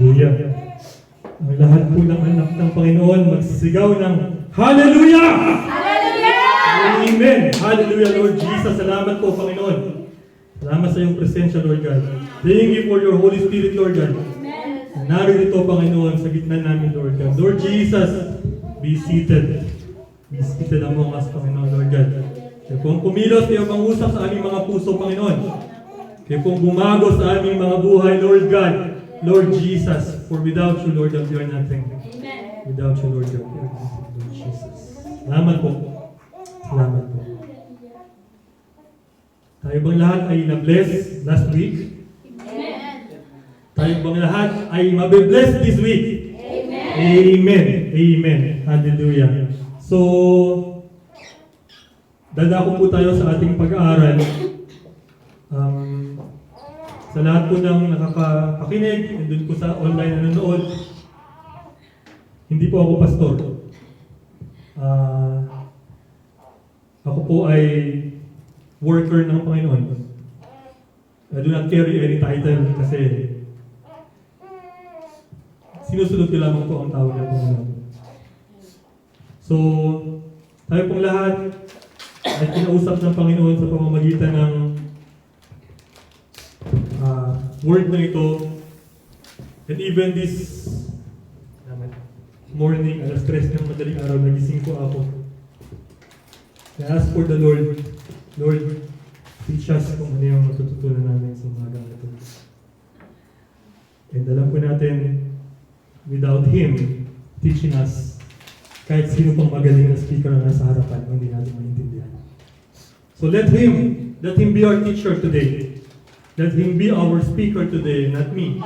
Hallelujah. Ang lahat po ng anak ng Panginoon magsisigaw ng Hallelujah! Hallelujah! Amen! Hallelujah, Lord Jesus. Salamat po, Panginoon. Salamat sa iyong presensya, Lord God. Thank you for your Holy Spirit, Lord God. Narito, Panginoon, sa gitna namin, Lord God. Lord Jesus, be seated. Be seated among us, Panginoon, Lord God. Kaya pong kumilos, kayo pang usap sa aming mga puso, Panginoon. Kaya pong bumago sa aming mga buhay, Lord God. Lord Jesus, for without you, Lord God, we are nothing. Amen. Without you, Lord God, we are nothing, Lord Jesus. Salamat po. Salamat po. Tayo bang lahat ay na-bless last week? Amen. Tayo bang lahat ay mabe-bless this week? Amen. Amen. Amen. Hallelujah. So, dadako po tayo sa ating pag-aaral. Sa lahat po ng nakakapakinig, and dun po sa online na nanonood, hindi po ako pastor. Ako po ay worker ng Panginoon. I do not carry any title kasi sinusunod ko lamang po ang tawag ng Panginoon. So, tayo pong lahat ay kinausap ng Panginoon sa pamamagitan ng word na ito. And even this morning, alas 3 ng madaling araw, nagising ko ako. I asked for the Lord, Lord, teach us kung ano yung matututunan namin sa umaga ito. And alam po natin, without Him teaching us, kahit sino pang magaling na speaker na nasa harapan, hindi natin maintindihan. So let Him be our teacher today. Let Him be our speaker today, not me.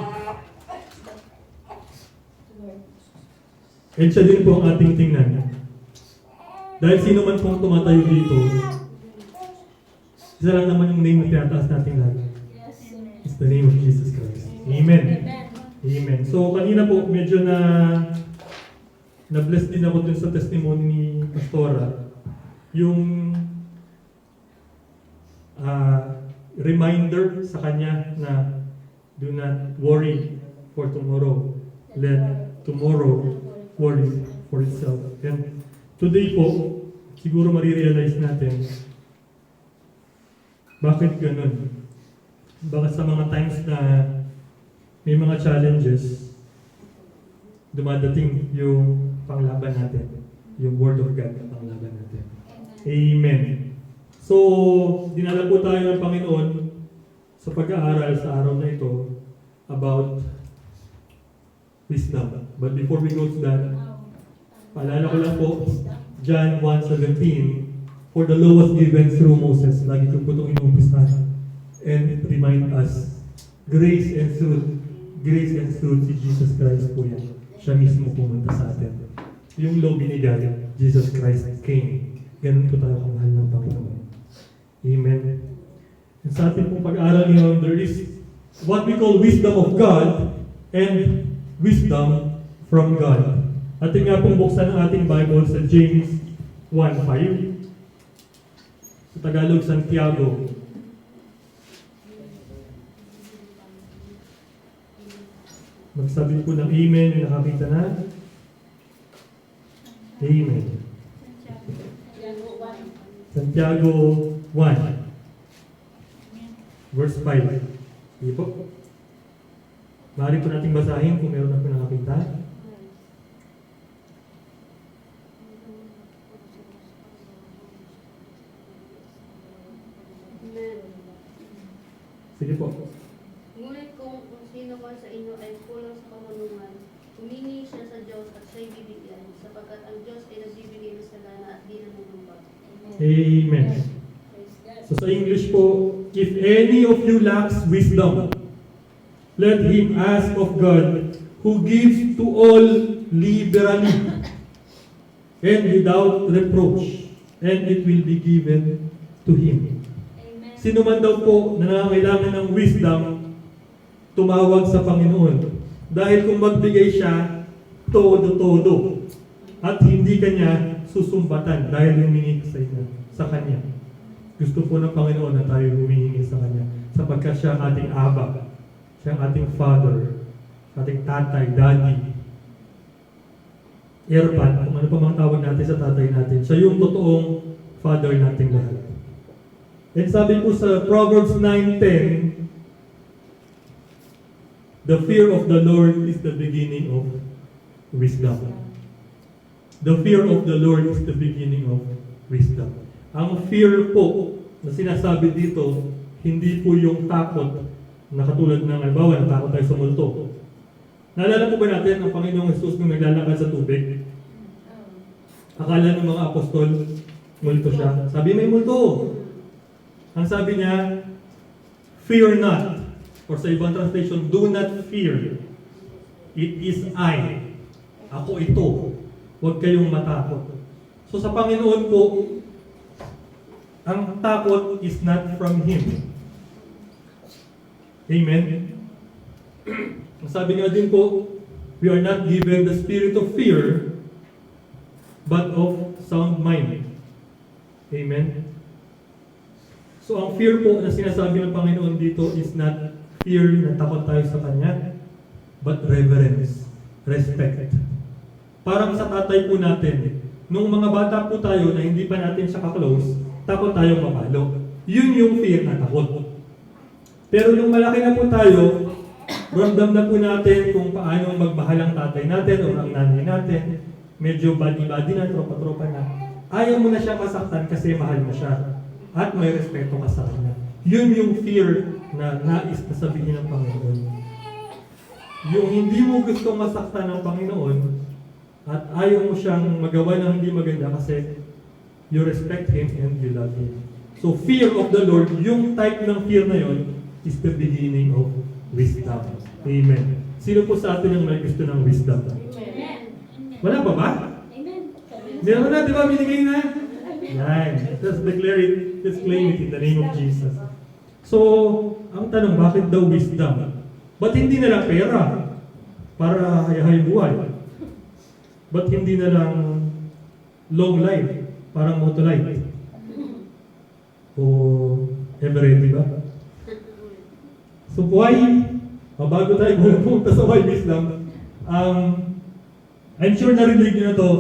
And siya din po ang ating tingnan. Dahil sino man pong tumatayo dito, isa lang naman yung name na tinataas natin lahat. It's the name of Jesus Christ. Amen. Amen. So kanina po, medyo na-bless din ako dun sa testimony ni Pastora. Yung reminder sa kanya na do not worry for tomorrow. Let tomorrow worry for itself. And today po, siguro marirealize natin bakit ganun. Bakit sa mga times na may mga challenges, dumadating yung panglaban natin. Yung Word of God na panglaban natin. Amen. So, dinala po tayo ng Panginoon sa pag-aaral sa araw na ito about wisdom. But before we go to that, paalala ko lang po, John 1:17, for the law was given through Moses. Lagi ko po itong inumpisahan. And remind us, grace and truth si Jesus Christ po yan. Siya mismo pumunta sa atin. Yung law binigay, Jesus Christ came. Ganun po tayo kamahal ng Panginoon. Amen. And sa ating pong pag-aaral ngayon, there is what we call wisdom of God and wisdom from God. Ating nga pong buksan ang ating Bible sa James 1:5. Sa Tagalog, Santiago. Magsabi po ng Amen, yung nakakita na. Amen. Santiago 1, verse 5. Sige po. Maaari po nating basahin kung meron na po nakakita. Sige po. Ngunit kung sino man sa inyo ay kulang sa kamarungan, humingi siya sa Diyos at siya'y bibigyan, sapagkat ang Diyos ay nagbibigay ng salana at di nanunumpa. Amen. So sa English po, if any of you lacks wisdom, let him ask of God, who gives to all liberally and without reproach, and it will be given to him. Amen. Sino man daw po na nangangailangan ng wisdom, tumawag sa Panginoon. Dahil kung magbigay siya, todo-todo. At hindi kanya susumbatan dahil humingi sa Kanya. Gusto po ng Panginoon na tayo humingi sa Kanya sapagkat siya ang ating Aba, siya ang ating Father. ating tatay, daddy, erpat, kung ano pa mang tawag natin sa tatay natin. Siya yung totoong father nating lahat. And sabi po sa Proverbs 9:10, the fear of the Lord is the beginning of wisdom. The fear of the Lord is the beginning of wisdom. Ang fear po na sinasabi dito, hindi po yung takot na katulad ng halimbawa, natakot tayo sa multo. Naalala po ba natin ang Panginoong Jesus nung naglalakad sa tubig? Akala ng mga apostol, multo siya. Sabi, may multo. Ang sabi niya, fear not. Or sa ibang translation, do not fear. It is I. Ako ito. Huwag kayong matakot. So sa Panginoon po, ang takot is not from Him. Amen? Ang sabi nga din po, we are not given the spirit of fear, but of sound mind. Amen? So ang fear po na sinasabi ng Panginoon dito is not fear na takot tayo sa Kanya, but reverence, respect. Parang sa tatay po natin, nung mga bata po tayo na hindi pa natin siya ka-close, takot tayong mapalo. Yun yung fear na takot. Pero nung malaki na po tayo, ramdam na po natin kung paano magmahal ang tatay natin o ang nanay natin, medyo body-body na, tropa-tropa na. Ayaw mo na siya masaktan kasi mahal mo siya. At may respeto ka sa kanya. Yun yung fear na nais na sabihin ng Panginoon. Yung hindi mo gusto masaktan ng Panginoon at ayaw mo siyang magawa ng hindi maganda kasi you respect Him and you love Him. So fear of the Lord, yung type ng fear na yon is the beginning of wisdom. Amen. Sino po sa atin ang may gusto ng wisdom? Amen. Wala pa ba? Amen. Meron na, di ba? Binigay na? Yan. Let's declare it. Let's claim it in the name of Jesus. So, ang tanong, bakit daw wisdom? Ba't hindi na lang pera? Para hayahay buhay. Ba't hindi na lang long life? Parang Motolite? O Everett, di ba? So, why? Bago tayo pumunta sa why wisdom, I'm sure narinig nyo na to,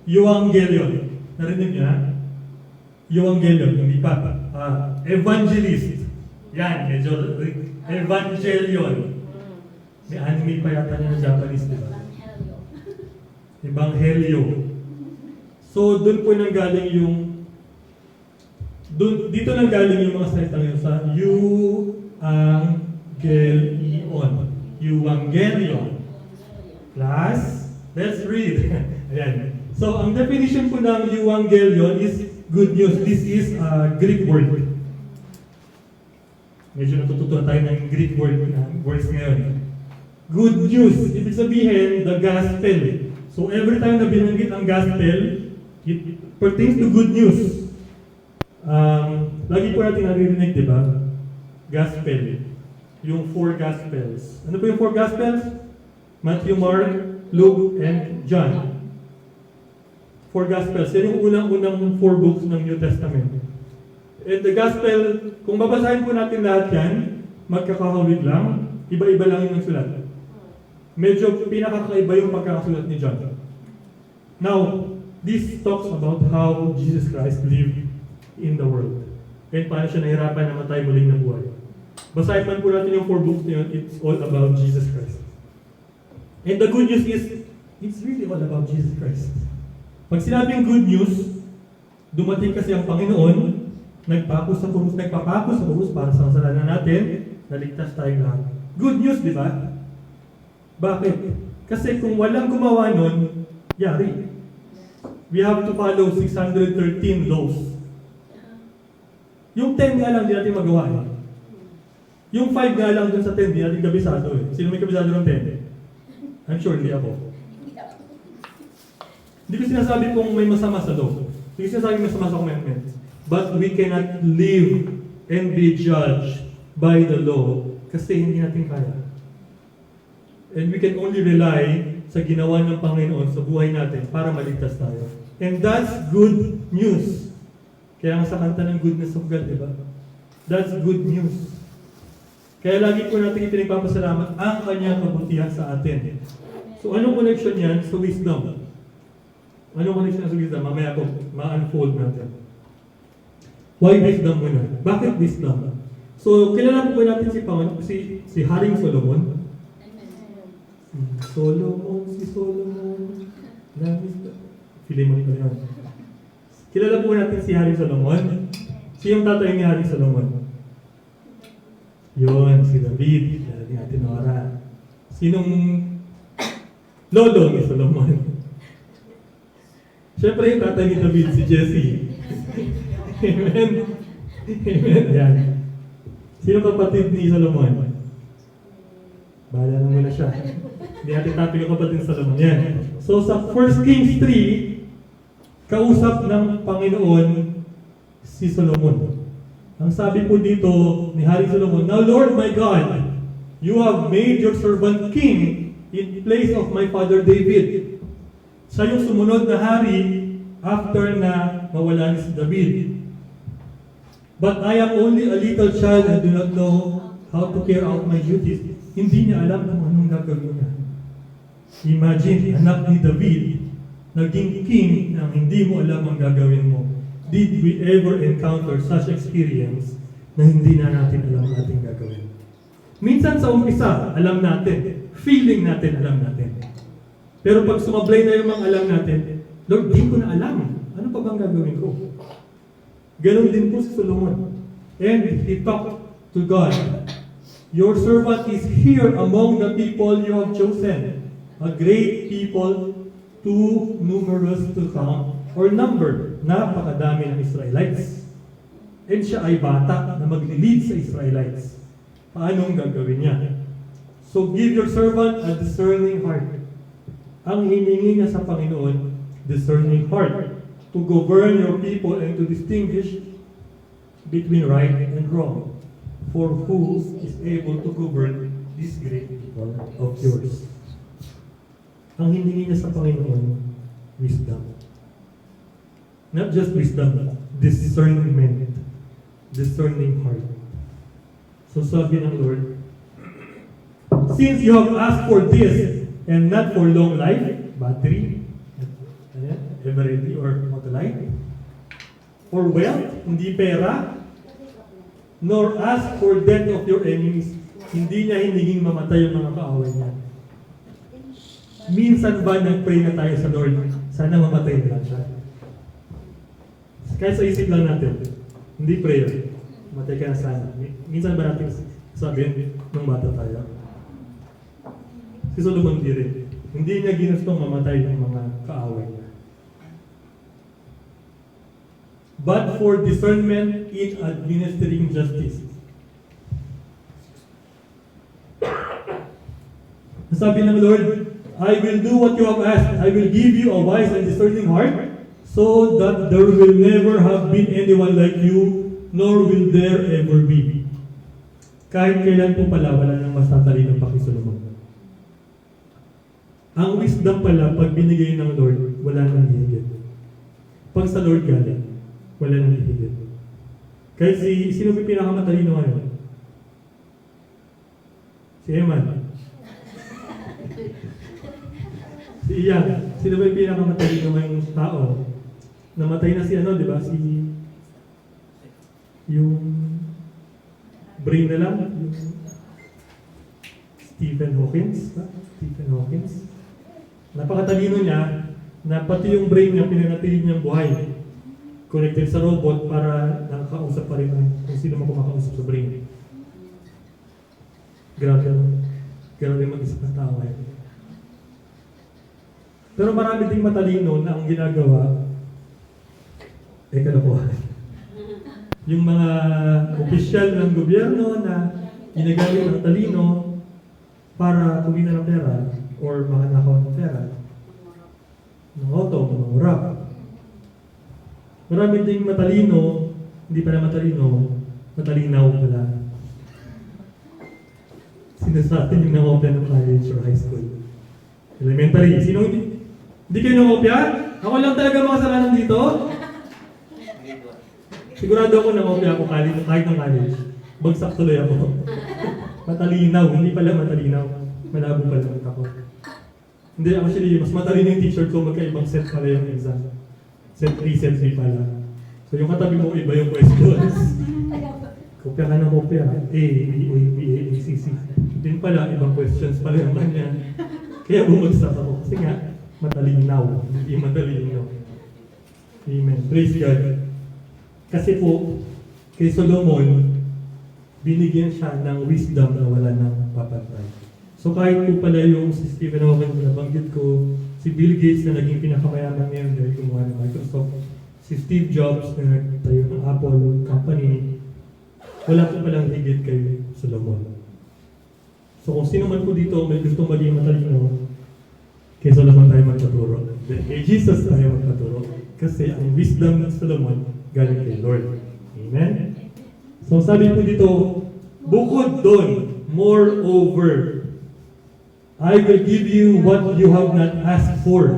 Evangelion. Narinig nyo na? Evangelion, hindi pa. Evangelist. Yan, medyo Evangelion. May anime pa yata niya na Japanese, di ba? Ebanghelyo. So, doon po nanggaling yung dito nanggaling yung mga salita ngayon sa Evangelion. Class, let's read. Ayan. So, ang definition po ng Evangelion is good news. This is a Greek word. Medyo natututo tayo ng Greek words ngayon. Good news. Ibig sabihin, the gospel. So, every time na binanggit ang gospel, it pertains to good news. Lagi po natin naririnig, di ba? Gospel. Yung 4 Gospels. Ano po yung 4 Gospels? Matthew, Mark, Luke, and John. 4 Gospels. Yan yung unang-unang 4 books ng New Testament. And the Gospel, kung babasahin po natin lahat yan, magkakahawig lang, iba-iba lang yung sulat. Medyo pinakakaiba yung pagkakasulat ni John. Now, this talks about how Jesus Christ lived in the world. And paano siya nahirapan na matay muling na buhay. Basahin man po natin yung 4 books na yun, it's all about Jesus Christ. And the good news is, it's really all about Jesus Christ. Pag sinabing good news, dumating kasi ang Panginoon, nagpapako sa krus para sa kasalanan natin, naligtas tayo lahat. Good news, di ba? Bakit? Kasi kung walang gumawa nun, yari. We have to follow 613 laws. Yung 10 nga lang, di natin magawa eh. Yung 5 nga lang dun sa 10, di natin kabisado eh. Sino may kabisado ng 10? I'm sure hindi ako. Hindi ko sinasabi kung may masama sa law. Hindi ko sinasabi masama sa commandments. But we cannot live and be judged by the law kasi hindi natin kaya. And we can only rely sa ginawa ng Panginoon sa buhay natin para maligtas tayo. And that's good news. Kaya nga sa kanta ng goodness of God, di ba? That's good news. Kaya lagi po natin ipinagpapasalamat ang kanyang kabutihan sa atin. So anong connection yan sa wisdom? Anong connection sa wisdom? Mamaya po, ma-unfold natin. Why wisdom muna? Bakit wisdom? So, kilala po natin si Haring Solomon. Si Solomon. Philemon pa yan. Kilala po natin si Haring Solomon. Siyong tatay ni Haring Solomon? Yun, si David. Kilala ni Ate Nora. Sinong lolo ni Solomon? Siyempre yung tatay ni David, si Jesse. Amen. Amen. Yan. Sino kapatid ni Solomon? Bahala na muna siya. Hindi natin topic yung kapatid ni Solomon. Yan. So sa 1 Kings 3, kausap ng Panginoon si Solomon. Ang sabi po dito ni Hari Solomon, "Now Lord my God, you have made your servant king in place of my father David." Siya yung sumunod na hari after na mawala ni si David. "But I am only a little child and do not know how to carry out my duties." Hindi niya alam kung anong gagawin niya. Imagine, anak ni David, naging king na hindi mo alam ang gagawin mo. Did we ever encounter such experience na hindi na natin alam ating gagawin? Minsan sa umpisa, alam natin. Feeling natin, alam natin. Pero pag sumablay na yung mga alam natin, Lord, di ko na alam. Ano pa bang gagawin ko? Ganon din po si Solomon. And he talked to God. "Your servant is here among the people you have chosen. A great people, too numerous to count or number." Napakadami ng Israelites. And siya ay bata na maglilid sa Israelites. Paanong gagawin niya? "So give your servant a discerning heart." Ang hiningi niya sa Panginoon, discerning heart, to govern your people and to distinguish between right and wrong. For who is able to govern these great people of yours? Ang hiningi niya sa Panginoon, wisdom. Not just wisdom, discernment. Discerning heart. So sabi ng Lord, "Since you have asked for this and not for long life," battery, ever ready or life, or wealth, hindi pera, nor ask for death of your enemies. Hindi niya hininging mamatay yung mga kaaway niya. Minsan ba nag-pray na tayo sa Lord, sana mamatay na lang siya? Kaya sa isip lang natin, hindi prayer, mamatay ka na sana. Minsan ba natin sabihin nung bata tayo? Si Solomon di rin. Hindi niya ginustong mamatay yung mga kaaway niya. But for discernment in administering justice. Sabi ng Lord, "I will do what you have asked. I will give you a wise and discerning heart, so that there will never have been anyone like you, nor will there ever be." Kahit kailan po pala, wala nang mas tatalino pa kay Solomon. Ang wisdom pala, pag binigay ng Lord, wala nang hihigit. Pag sa Lord galing, wala nang hihigit. Kaya sino may pinakamatalino ngayon? Si Eman. Si Ian. Sino ba yung pinakamatalino ngayong tao? Namatay na si di ba? Yung brain na lang, yung Stephen Hawking. Napakatalino niya na pati yung brain niya pinanatili niyang buhay. Connected sa robot para nakakausap pa rin kung sino man kumakausap sa brain. Grabe mag-isip ng tao ngayon. Pero marami ding matalino na ang ginagawa kalokohan. Yung mga opisyal ng gobyerno na ginagamit ng talino para kumita ng pera or makanakaw ng pera, ng auto, ng murap. Marami ding matalino, hindi pala matalino, matalinaw pala. Sino sa atin yung nangopya ng college or high school? Elementary. Sino hindi kayo nangopya? Ako lang talaga makasalanan dito. Sigurado ako nangopya ako kahit ng college. Bagsak tuloy ako. Matalinaw, hindi pala matalinaw. Malabo pala ang mata ko. Hindi, actually, mas matalino yung teacher ko, magkaibang set pala yung exam. Set 3, set 3 pala. So yung katabi mo, iba yung questions. Kopya ka ng kopya. A, B, A, B, A, A, C, C. Din pala, ibang questions pala yung kanya. Kaya bumagsak ako. Kasi nga, matalinaw. Hindi matalino. Amen. Praise God. Kasi po, kay Solomon, binigyan siya ng wisdom na wala nang papantay. So kahit po pala yung si Stephen Hawking na nabanggit ko, si Bill Gates na naging pinakamayaman ngayon dahil gumawa ng Microsoft, si Steve Jobs na nagtayo ng Apple company, wala po palang higit kay Solomon. So kung sino man po dito may gusto maging matalino, kay Solomon tayo magpaturo. Kay Jesus tayo magpaturo. Kasi ang wisdom ng Solomon galing kay Lord. Amen? So sabi po dito, bukod doon, moreover, I will give you what you have not asked for.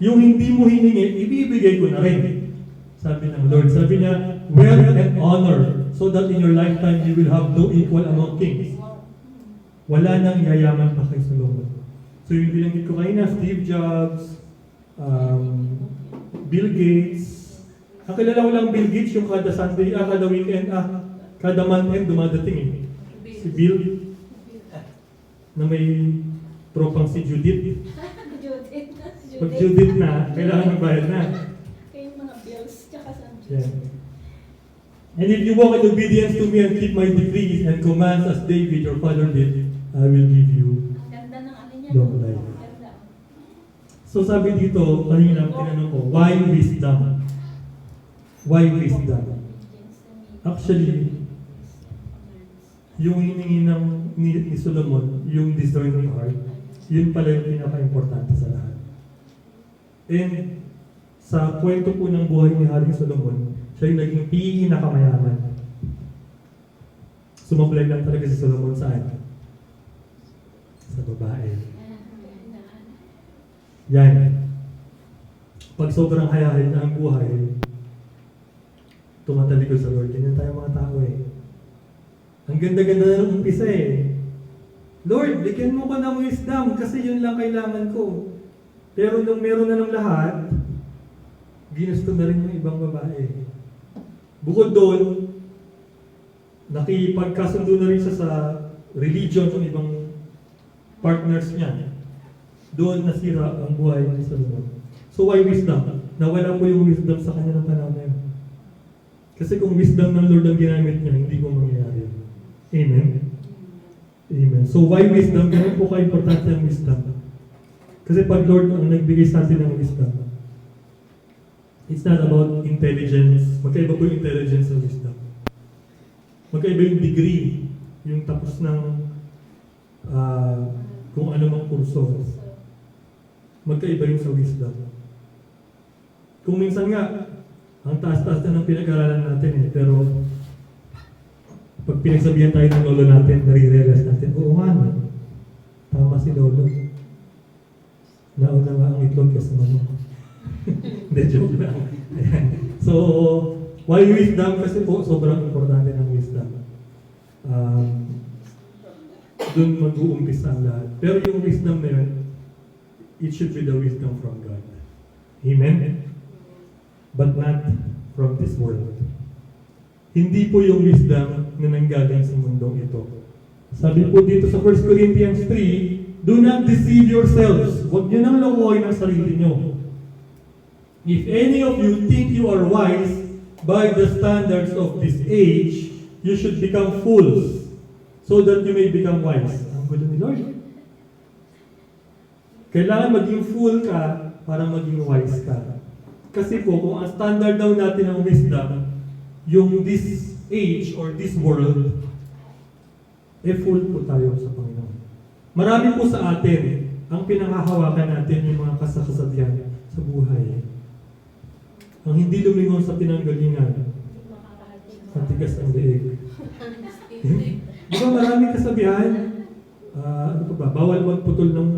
Yung hindi mo hiningi, ibibigay ko na rin. Sabi ng Lord. Sabi niya, wealth and honor, so that in your lifetime you will have no equal among kings. Wala nang yayaman pa kay Solomon. So yung binanggit ko kanina, Steve Jobs, Bill Gates. Ang kilala ko lang Bill Gates, yung kada Sunday, kada weekend, kada month end dumadating eh. Si Bill, na may tropang si Judith. Pag Judith na, kailangan magbayad na. Kaya yung mga bills, tsaka sa Yeah. And if you walk in obedience to me and keep my decrees and commands as David your father did, I will give you ganda ng ano niya. long life. Ganda. So sabi dito, kanina tinanong ko, why wisdom? Why wisdom? Actually, yung hiningi ni Solomon, yung discerning heart, yun pala yung pinaka-importante sa lahat. And sa kwento po ng buhay ni Haring Solomon, siya yung naging pinakamayaman. Sumablay lang talaga si Solomon saan? Sa babae. Yan. Pag sobrang hayahin na ang buhay, tumatalikod sa Lord. Ganyan tayo mga tao eh. Ang ganda-ganda na ng umpisa eh. Lord, bigyan mo ko ng wisdom kasi yun lang kailangan ko. Pero nung meron na ng lahat, ginusto na rin yung ibang babae. Bukod doon, nakipagkasundo na rin siya sa religion ng ibang partners niya. Doon nasira ang buhay ni Solomon. So why wisdom? Nawala po yung wisdom sa kanya ng panahon na yun. Kasi kung wisdom ng Lord ang ginamit niya, hindi ko mangyayari. Amen? Amen. So why wisdom? Ganun po ka-importante ang wisdom. Kasi pag Lord ang nagbigay sa atin ng wisdom, it's not about intelligence. Magkaiba po yung intelligence sa wisdom. Magkaiba yung degree, yung tapos ng kung ano mang kurso. Magkaiba yung sa wisdom. Kung minsan nga, ang taas-taas na ng pinag-aralan natin eh, pero pag pinagsabihan tayo ng lolo natin, nare-realize natin, oo nga, tama si lolo. Nauna nga ang itlog kasi manok. Hindi, joke lang. So, why wisdom? Kasi po, sobrang importante ng wisdom. Doon mag-uumpisa ang lahat. Pero yung wisdom na yun, it should be the wisdom from God. Amen? But not from this world. Hindi po yung wisdom na nanggaling sa mundong ito. Sabi po dito sa 1 Corinthians 3, do not deceive yourselves. Huwag niyo nang lokohin ang sarili niyo. If any of you think you are wise by the standards of this age, you should become fools so that you may become wise. Ang gulo ni Lord. Kailangan maging fool ka para maging wise ka. Kasi po, kung ang standard daw natin ng wisdom, yung this age or this world, fool po tayo sa Panginoon. Marami po sa atin, ang pinanghahawakan natin yung mga kasasabihan sa buhay. Ang hindi lumingon sa pinanggalingan, matigas ang leeg. Di ba marami kasabihan? Ano pa ba? Bawal magputol ng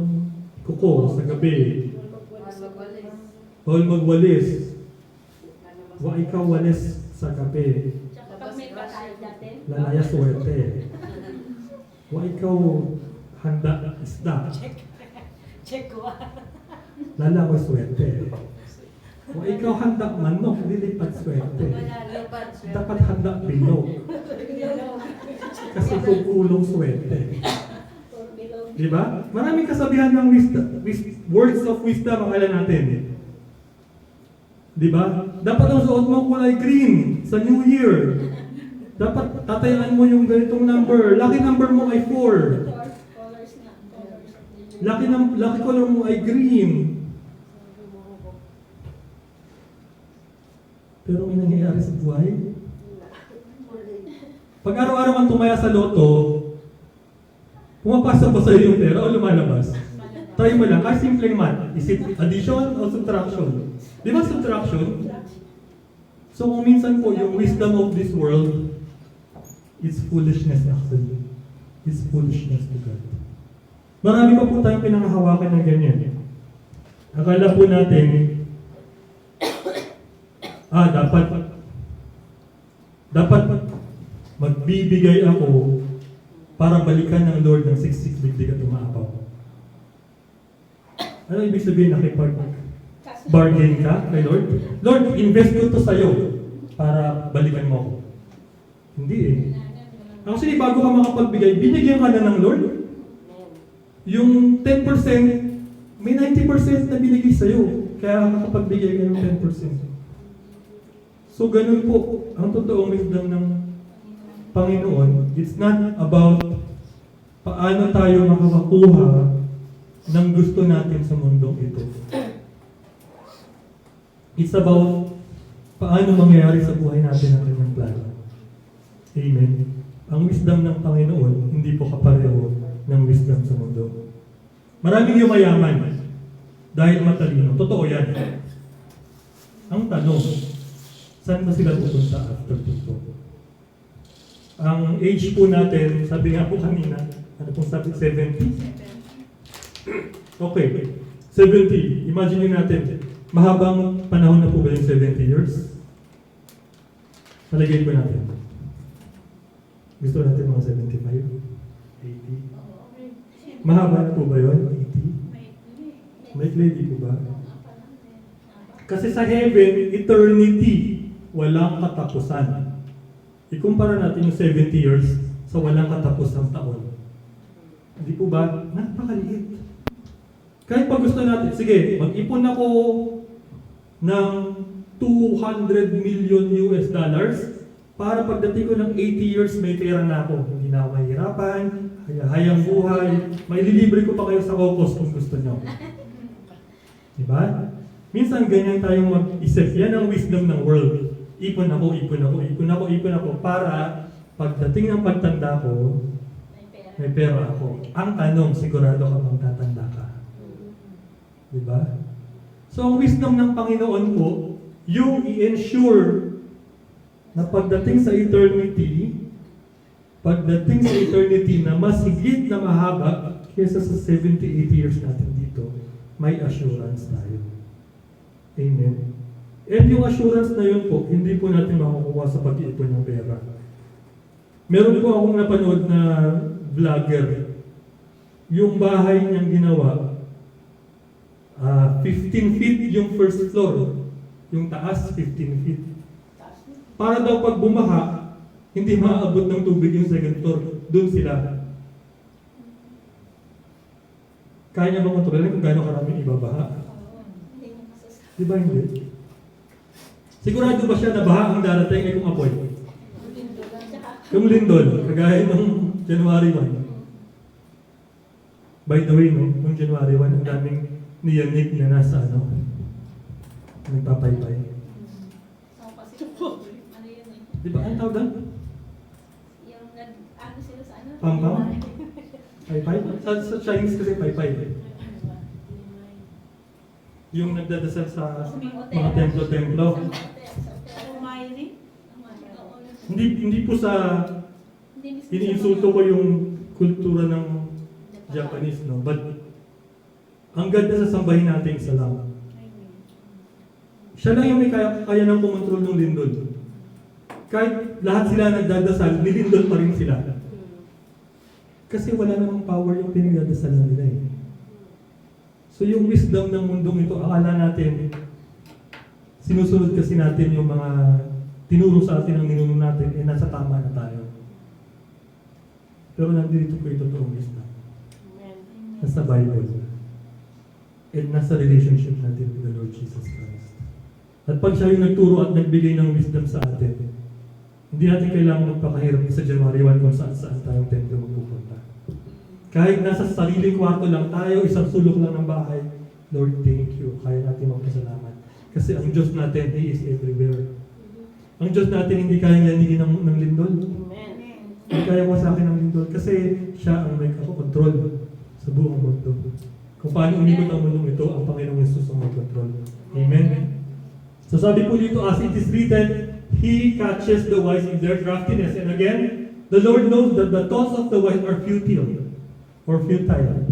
kuko sa gabi. Bawal magwalis. Wa ikaw walis sa gabi. Tsaka pag may patay dati. Lalaya suwerte. Wa ikaw handa isda. Check ko. Lala ko swerte. Wa ikaw handa manok, dilipat swerte. Dapat handa bilog. Kasi kukulong swerte. Or below. Di ba? Maraming kasabihan ng words of wisdom ang kailan natin. Di ba? Dapat ang suot mo kulay green sa New Year. Dapat tatayan mo yung ganitong number. Lucky number mo ay 4. Colors nga. Colors of the year. Lucky color mo ay green. Pero may nangyayari sa buhay. Pag araw-araw kang tumaya sa loto, pumapasok ba sa'yo yung pera o lumalabas? Try mo lang, simpleng math. Is it addition o subtraction? Di ba subtraction? So kung minsan po, yung wisdom of this world is foolishness actually. It's foolishness to God. Marami pa po tayong pinanghahawakan ng ganyan. Akala po natin, dapat magbibigay ako para balikan ng Lord ng siksik biglig at umaapaw. Ano ibig sabihin nakipag-bargain ka kay Lord? Lord, invest ko to sa'yo para balikan mo ako. Hindi eh. Actually, bago ka makapagbigay, binigyan ka na ng Lord. Yung 10%, may 90% na binigay sa'yo. Kaya makapagbigay ka ng 10%. So, ganun po ang totoong wisdom ng Panginoon. It's not about paano tayo makakakuha ng gusto natin sa mundong ito. It's about paano mangyayari sa buhay natin ang kanyang plano. Amen. Ang wisdom ng Panginoon, hindi po kapareho ng wisdom sa mundo. Maraming yumayaman dahil matalino. Totoo yan. Ang tanong, saan ba sila pupunta after dito? Ang age po natin, sabi nga po kanina, ano pong sabi, 70? Okay, 70. Imagine natin, mahabang panahon na po ba yung 70 years? Palagay po natin. Gusto natin mga 75? 80? Mahaba na po ba yun? 80? May lady po ba? Kasi sa heaven, eternity, walang katapusan. Ikumpara natin yung 70 years sa walang katapusang taon. Hindi po ba? Napakaliit. Kahit pag gusto natin, sige, mag-ipon ako ng $200 million para pagdating ko ng 80 years, may pera na ako. Hindi na ako mahirapan, hayang buhay, may lilibre ko pa kayo sa Cocos kung gusto nyo. Diba? Minsan ganyan tayong mag-isip. Yan ang wisdom ng world. Ipon ako para pagdating ng pagtanda ko, may pera ako. Ang tanong, sigurado ka bang tatanda ka? Diba? So ang wisdom ng Panginoon po, yung i-ensure na pagdating sa eternity na mas higit na mahaba kaysa sa 70-80 years natin dito, may assurance tayo. Amen. And yung assurance na yun po, hindi po natin makukuha sa pag-iipon ng pera. Meron po akong napanood na vlogger. Yung bahay niyang ginawa, 15 feet yung first floor. Yung taas, 15 feet. Para daw pag bumaha, hindi maaabot ng tubig yung second floor. Doon sila. Kaya niya bang kontrolin kung gaano karaming ibabaha? Di ba hindi? Sigurado ba siya na baha ang darating ay kung apoy? Yung lindol, kagaya nung January 1. By the way, no, nung January 1, ang daming niyanig na nasa nagpapaypay. Ano yun eh? Di ba? Ang tawag doon? Yung ano sila sa ano? Pam-pam? Paypay? Sa Chinese kasi paypay. Yung nagdadasal sa mga templo-templo. Hindi po sa iniinsulto ko yung kultura ng Japanese, no? But ang ganda sa sambahin natin isa lang. Siya lang yung may kaya ng kumontrol ng lindol. Kahit lahat sila nagdadasal, nilindol pa rin sila. Kasi wala namang power yung pinagdadasalan nila eh. So yung wisdom ng mundong ito, akala natin, sinusunod kasi natin yung mga tinuro sa atin ng ninuno natin, eh nasa tama na tayo. Pero nandito po yung totoong wisdom. Nasa Bible. And nasa relationship natin with the Lord Jesus Christ. At pag siya yung nagturo at nagbigay ng wisdom sa atin, hindi natin kailangan magpakahirap sa January 1 kung saan tayong templo magpupunta. Kahit nasa sariling kwarto lang tayo, isang sulok lang ng bahay, Lord, thank you. Kaya natin magpasalamat. Kasi ang Diyos natin, He is everywhere. Ang Diyos natin hindi kayang yanigin ng lindol. Hindi kaya mo sa akin ng lindol kasi siya ang may control sa buong mundo. Kung paano umikot ang mundong ito, ang Panginoong Yesus ang may control. Amen? So sabi po dito, as it is written, He catches the wise in their craftiness. And again, the Lord knows that the thoughts of the wise are futile or futile.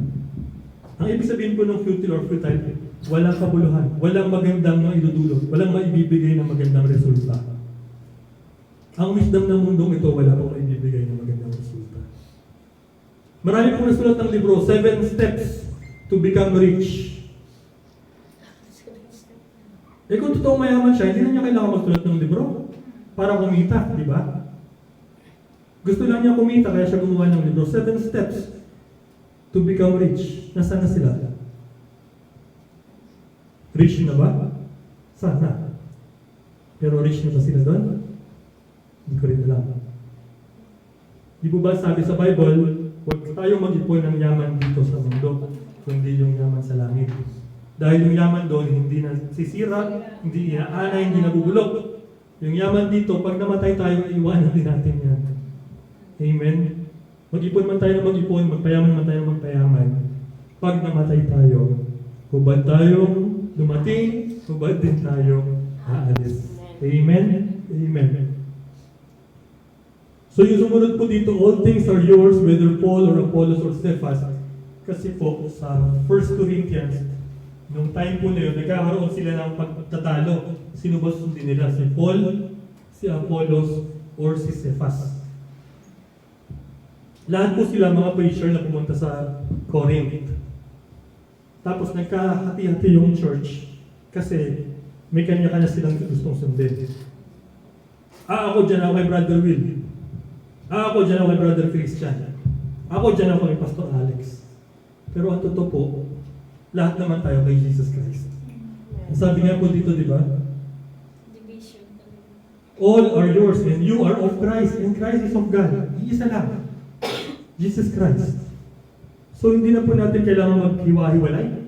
Ang ibig sabihin po ng futile or futile, walang kabuluhan, walang magandang maidudulot, walang maibibigay na magandang resulta. Ang wisdom ng mundong ito, wala pong maibibigay na magandang resulta. Marami pong nasulat ng libro, 7 Steps to Become Rich. Eh kung totoong mayaman siya, hindi na niya kailangan magsulat ng libro para kumita, di ba? Gusto lang niya kumita, kaya siya gumawa ng libro. 7 Steps to Become Rich. Nasaan na sila? Rich na ba? Sana. Pero rich na ba sila doon? Hindi ko rin alam. Di po ba sabi sa Bible, huwag tayo mag-ipon ng yaman dito sa mundo, kundi yung yaman sa langit. Dahil yung yaman doon, hindi na sisira, hindi inaanay, hindi nabubulok. Yung yaman dito, pag namatay tayo, iwanan din natin yan. Amen? Mag-ipon man tayo na mag-ipon, magpayaman man tayo na magpayaman. Pag namatay tayo, hubad tayong dumating, hubad din tayong aalis. Amen? Amen. So yung sumunod po dito, all things are yours, whether Paul or Apollos or Cephas. Kasi po, sa 1 Corinthians, nung time po na yun, nagkakaroon sila ng pagtatalo. Sino ba sundin nila? Si Paul, si Apollos, or si Cephas. Lahat po sila mga preacher na pumunta sa Corinth. Tapos nagkahati-hati yung church kasi may kanya-kanya silang gustong sundin. Ako dyan ako kay Brother Will. Ako dyan ako kay Brother Christian. Ako dyan ako kay Pastor Alex. Pero ang totoo po, lahat naman tayo kay Jesus Christ. Sabi nga po dito, di ba? Division talaga. All are yours and you are of Christ and Christ is of God. Iisa lang. Jesus Christ. So hindi na po natin kailangan maghiwa-hiwalay.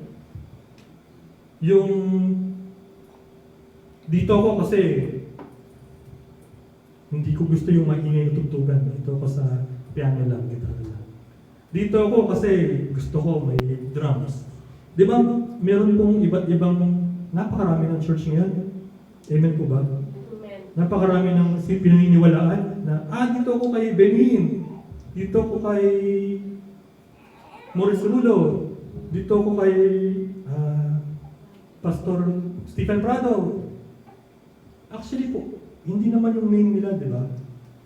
Yung dito ako kasi hindi ko gusto yung maingay na tugtugan. Dito ako sa piano lang, gitara lang. Dito ako kasi gusto ko may drums. Di ba, meron pong iba't ibang, napakarami ng church ngayon. Amen po ba? Amen. Napakarami ng pinaniniwalaan na, dito ako kay Benin, dito ako kay Maurice Rulo, dito ako kay Pastor Stephen Prado. Actually po, hindi naman yung name nila, di ba?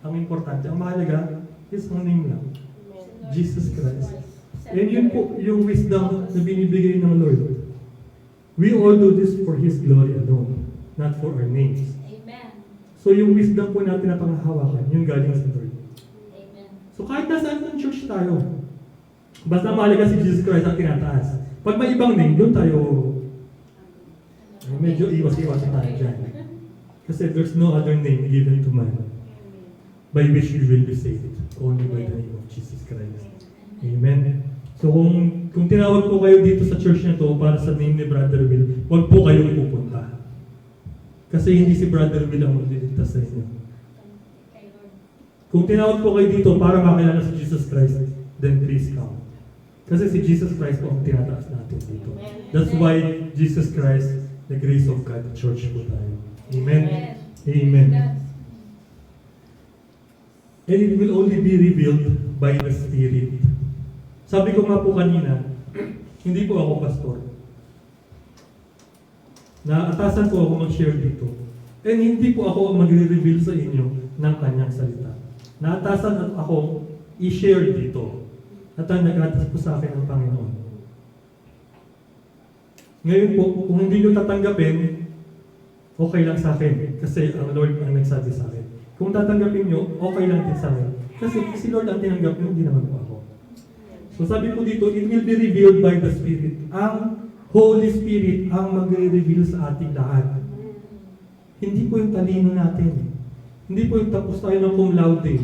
Ang importante, ang mahalaga is ang name lang. Jesus Christ. And yun po yung wisdom na binibigay ng Lord. We all do this for His glory alone, not for our names. Amen. So yung wisdom po natin na panghahawakan, yung galing sa Lord. Amen. So kahit nasaan pong church tayo, basta mahalaga si Jesus Christ ang tinataas. Pag may ibang name, doon tayo medyo iwas-iwas tayo dyan. Kasi there's no other name given to man by which we will be saved. Only by the name of Jesus Christ. Amen. So kung tinawag po kayo dito sa church na to para sa name ni Brother Will, huwag po kayong pupunta. Kasi hindi si Brother Will ang magliligtas sa inyo. Kay Lord. Kung tinawag po kayo dito para makilala si Jesus Christ, then please come. Kasi si Jesus Christ po ang tinataas natin dito. That's why Jesus Christ, the grace of God, church po tayo. Amen? Amen. And it will only be revealed by the Spirit. Sabi ko nga po kanina, hindi po ako pastor. Naatasan po ako mag-share dito. And hindi po ako magre-reveal sa inyo ng kanyang salita. Naatasan at ako i-share dito. at ang nag-atas po sa akin ng Panginoon. Ngayon po, kung hindi nyo tatanggapin, okay lang sa akin kasi ang Lord ang nagsabi sa akin. Kung tatanggapin nyo, okay lang din sa akin. Kasi si Lord ang tinanggap nyo, hindi naman po ako. So sabi po dito, it will be revealed by the Spirit. Ang Holy Spirit ang magre-reveal sa ating lahat. Hindi po yung talino natin. Hindi po yung tapos tayo ng cum laude.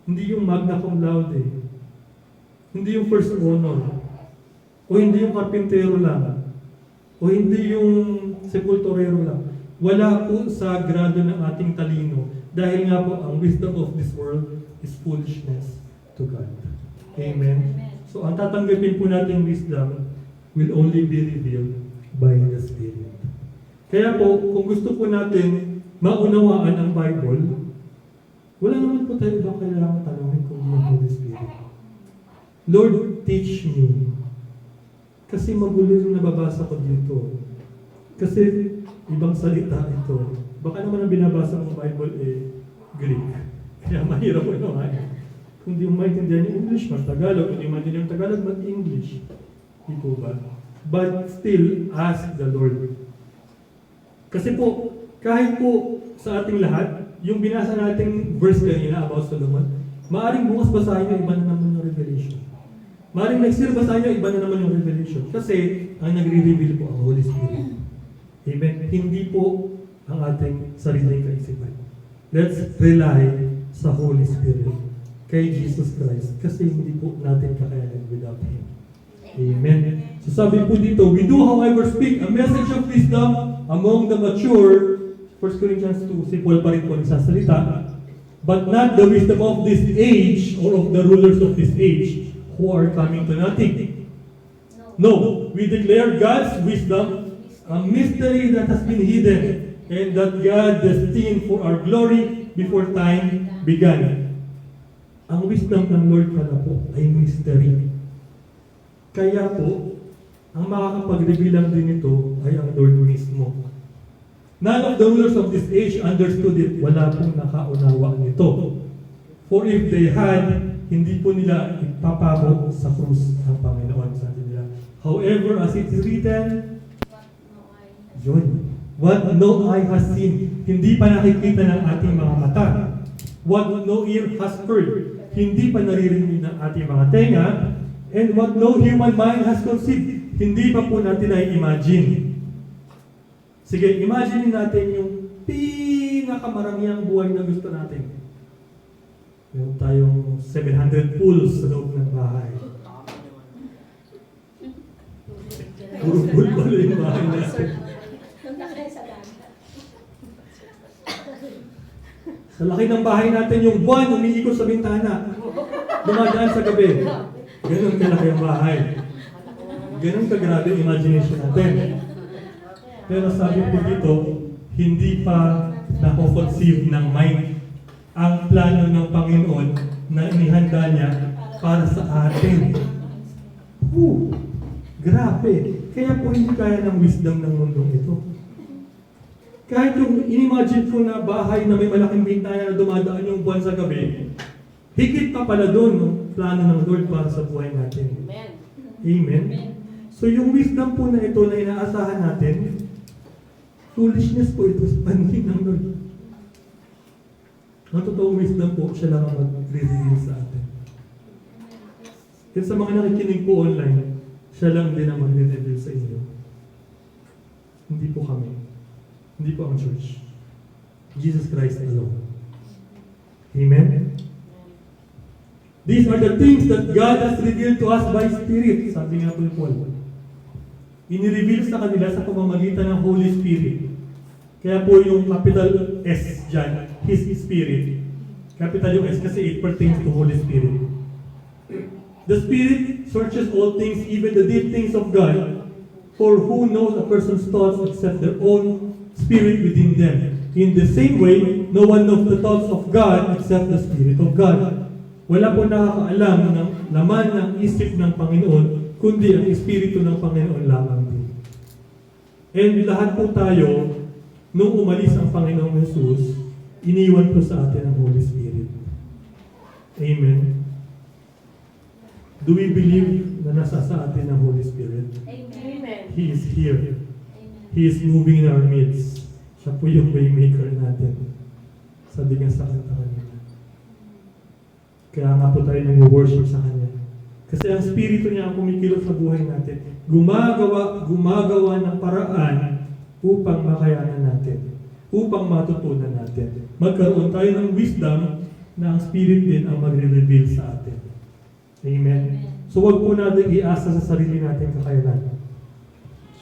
Hindi yung magna cum laude. Hindi yung first honor. O hindi yung karpintero lang. O hindi yung sepulturero lang. Wala po sa grado ng ating talino. Dahil nga po, ang wisdom of this world is foolishness to God. Amen? So, ang tatanggapin po natin wisdom will only be revealed by the Spirit. Kaya po, kung gusto po natin maunawaan ang Bible, wala naman po tayo ibang kailangan tanongin kung yung Holy Spirit. Lord, teach me. Kasi magulo yung nababasa ko dito. Kasi ibang salita ito. Baka naman ang binabasa ng Bible Greek. Kaya mahirap po ito. Kung di mo maintindihan yung English, mas Tagalog. Kung di mo maintindihan yung Tagalog, mas English. Di po ba? But still, ask the Lord. Kasi po, kahit po sa ating lahat, yung binasa nating verse kanina about Solomon, maaring bukas basahin yung iba na naman yung revelation. Maaring next year basahin yung iba na naman yung revelation. Kasi ang nagre-reveal po ang Holy Spirit. Amen? Hindi po ang ating sariling kaisipan. Let's rely sa Holy Spirit kay Jesus Christ kasi hindi po natin kakayanin without Him. Amen. So sabi po dito, we do however speak a message of wisdom among the mature, 1 Corinthians 2, si Paul pa rin po nagsasalita, but not the wisdom of this age or of the rulers of this age who are coming to nothing. No, we declare God's wisdom, a mystery that has been hidden and that God destined for our glory before time began. Ang wisdom ng Lord pala po ay mystery. Kaya po, ang makakapag-reveal lang din ito ay ang Lord mismo. None of the rulers of this age understood it. Wala pong nakaunawa nito. For if they had, hindi po nila ipapako sa krus ang Panginoon. Sabi nila, however, as it is written, what no eye has seen, hindi pa nakikita ng ating mga mata. What no ear has heard, hindi pa naririnig ng ating mga tenga. And what no human mind has conceived, hindi pa po natin na-imagine. Sige, imagine natin yung pinakamaramiang buhay na gusto natin. Meron tayong 700 pools sa loob ng bahay. Puro pool pala yung bahay natin. Punta kayo sa dagat. Sa laki ng bahay natin, yung buwan umiikot sa bintana. Dumadaan sa gabi. Ganun kalaki ang bahay. Ganun kagrabe yung imagination natin. Pero sabi po dito, hindi pa na-conceive ng mind ang plano ng Panginoon na inihanda niya para sa atin. Grabe. Kaya po hindi kaya ng wisdom ng mundong ito. Kahit yung inimagine ko na bahay na may malaking bintana na dumadaan yung buwan sa gabi, higit pa pala doon no? Plano ng Lord para sa buhay natin. Amen. Amen. So yung wisdom po na ito na inaasahan natin, foolishness po ito sa paningin ng Lord. Ang totoong wisdom po, siya lang ang mag-reveal sa atin. At sa mga nakikinig po online, siya lang din ang mag-reveal sa inyo. Hindi po kami. Hindi po ang church. Jesus Christ alone. Amen? These are the things that God has revealed to us by Spirit. Sabi nga po ni Paul. Ini-reveal sa kanila sa pamamagitan ng Holy Spirit. Kaya po yung capital S dyan, His Spirit. Capital yung S kasi it pertains to Holy Spirit. The Spirit searches all things, even the deep things of God. For who knows a person's thoughts except their own spirit within them? In the same way, no one knows the thoughts of God except the Spirit of God. Wala po nakakaalam ng laman ng isip ng Panginoon, kundi ang Espiritu ng Panginoon lamang din. And lahat po tayo, nung umalis ang Panginoong Jesus, iniwan po sa atin ang Holy Spirit. Amen. Do we believe na nasa sa atin ang Holy Spirit? Amen. He is here. Amen. He is moving in our midst. Siya po yung waymaker natin. Sabi nga sa kanta kanina. Kaya nga po tayo nag-worship sa Kanya. Kasi ang Espiritu niya ang kumikilos sa buhay natin. Gumagawa ng paraan upang makayanan natin. Upang matutunan natin. Magkaroon tayo ng wisdom na ang Spirit din ang magre-reveal sa atin. Amen? So wag po natin iasa sa sarili natin kakayanan.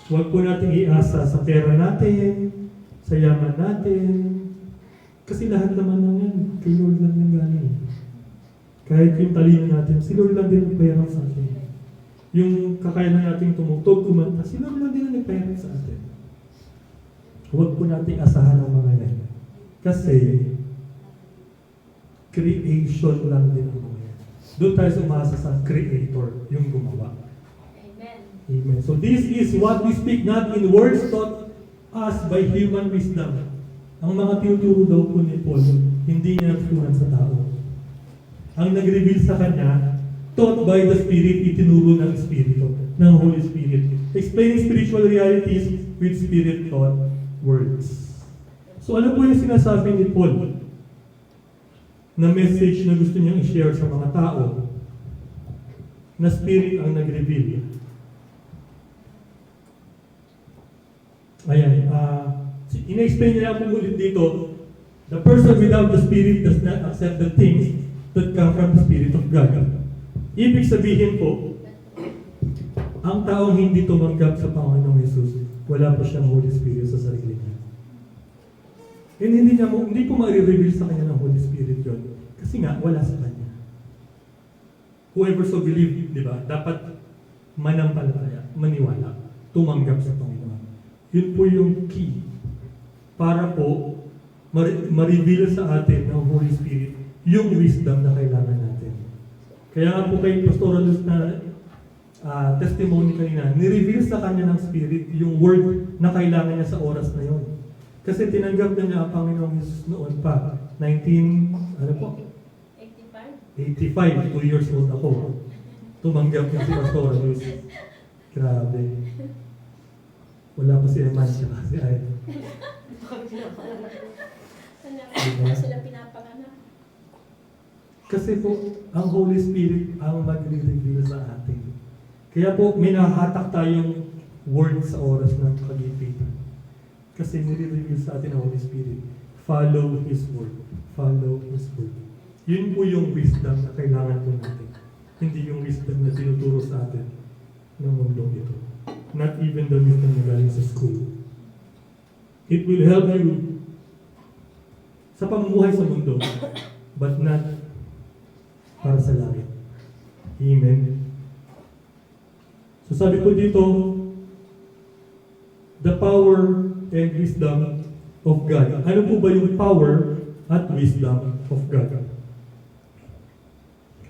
Huwag po natin iasa sa pera natin, sa yaman natin. Kasi lahat naman ng yan, kay Lord lang yung galing. Kahit yung talino natin, si Lord lang din nagpahirap sa atin. Yung kakayanan natin tumutog, kumanta, si Lord lang din ang nagpahirap sa atin. Huwag po natin asahan ang mga yan. Kasi, creation lang din ang mga yan. Doon tayo sumasa sa Creator, yung gumawa. Amen. Amen. So this is what we speak, not in words taught us by human wisdom. Ang mga tinuturo daw po ni Paul, hindi niya natutunan sa tao. Ang nag-reveal sa kanya, taught by the Spirit, itinuro ng Espiritu, ng Holy Spirit. Explaining spiritual realities with Spirit-taught words. So ano po yung sinasabi ni Paul na message na gusto niyang i-share sa mga tao na Spirit ang nag-reveal? Ayan, in-explain niya po ulit dito, the person without the Spirit does not accept the things that come from the Spirit of God. Ibig sabihin po, ang taong hindi tumanggap sa Panginoong Jesus, wala po siyang Holy Spirit sa sarili niya. And hindi po ma-reveal sa kanya ng Holy Spirit yun. Kasi nga, wala sa kanya. Whoever so believe, di ba, dapat manampalataya, maniwala, tumanggap sa Panginoon. Yun po yung key para po ma-reveal sa atin ng Holy Spirit yung wisdom na kailangan natin. Kaya nga po kay Pastor Luz na testimony kanina, ni-reveal sa kanya ng Spirit yung word na kailangan niya sa oras na yun. Kasi tinanggap na niya ang Panginoong Jesus noon pa. 85, 2 years old ako. Tumanggap niya si Pastor Luz. Grabe. Wala pa si Eman siya kasi ay. Kaya sila pinapanganak. Kasi po, ang Holy Spirit ang magre-reveal sa atin. Kaya po, may nahatak tayong word sa oras ng kagipitan. Kasi nire-reveal sa atin ang Holy Spirit. Follow His word. Follow His word. Yun po yung wisdom na kailangan po natin. Hindi yung wisdom na tinuturo sa atin ng mundong ito. Not even the wisdom na galing sa school. It will help you sa pamumuhay sa mundo, but not para sa langit. Amen. So sabi po dito, the power and wisdom of God. Ano po ba yung power at wisdom of God?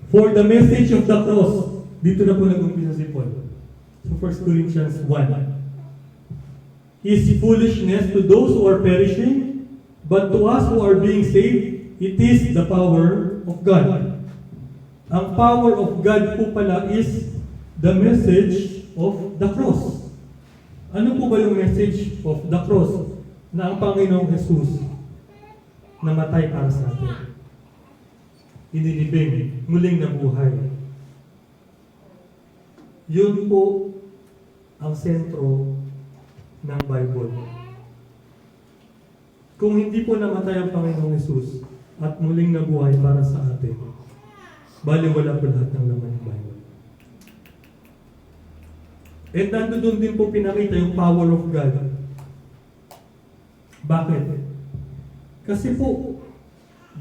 For the message of the cross, dito na po nag-umpisa si Paul. So 1 Corinthians 1. Is foolishness to those who are perishing, but to us who are being saved, it is the power of God. Ang power of God po pala is the message of the cross. Ano po ba yung message of the cross? Na ang Panginoong Jesus namatay para sa atin. Inilibing, muling nabuhay. Yun po ang sentro ng Bible. Kung hindi po namatay ang Panginoong Jesus at muling nabuhay para sa atin, baliwala po lahat ng laman ng Bible. And nandoon din po pinakita yung power of God. Bakit? Kasi po,